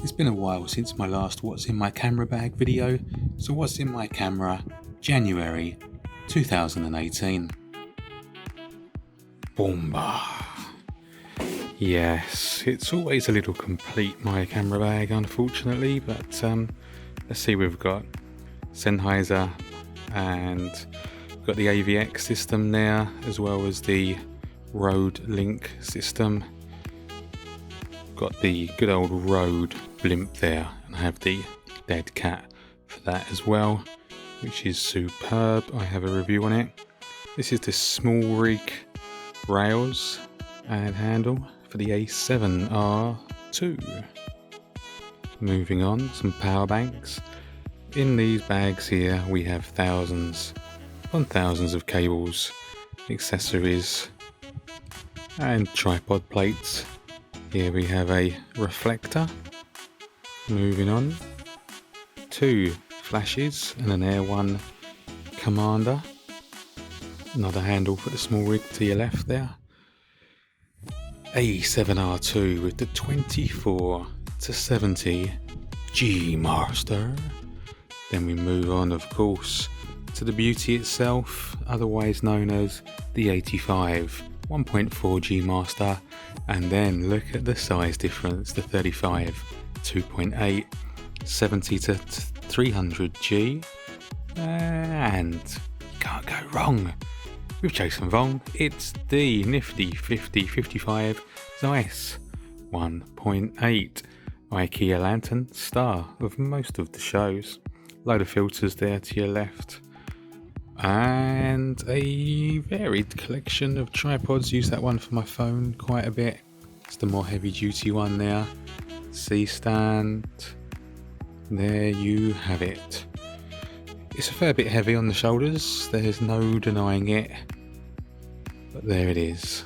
It's been a while since my last What's in My Camera Bag video, so what's in my camera, January 2018. Bomba! Yes, it's always a little complete, my camera bag, unfortunately, but let's see, we've got Sennheiser and we've got the AVX system there, as well as the Rode Link system. Got the good old Rode blimp there, and I have the dead cat for that as well, which is superb. I have a review on it. This is the small rig rails and handle for the A7R2. Moving on, some power banks. In these bags here we have thousands upon thousands of cables, accessories and tripod plates. Here we have a reflector. Moving on, 2 flashes and an Air 1 commander. Another handle for the small rig to your left there. A7R2 with the 24 to 70 G Master. Then we move on, of course, to the beauty itself, otherwise known as the 85 1.4 G Master, and then look at the size difference, the 35 2.8, 70 to 300 G, and can't go wrong with Jason Vong. It's the nifty 5055 Zeiss 1.8 IKEA lantern, star of most of the shows. Load of filters there to your left, and a varied collection of tripods. Use that one for my phone quite a bit. It's the more heavy duty one there. C-stand. There you have it. It's a fair bit heavy on the shoulders, there's no denying it, but there it is.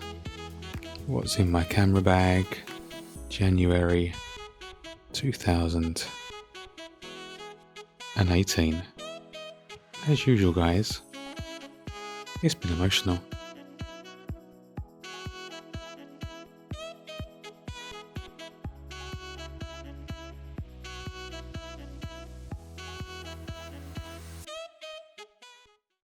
What's in my camera bag, January 2018. As usual, guys, it's been emotional.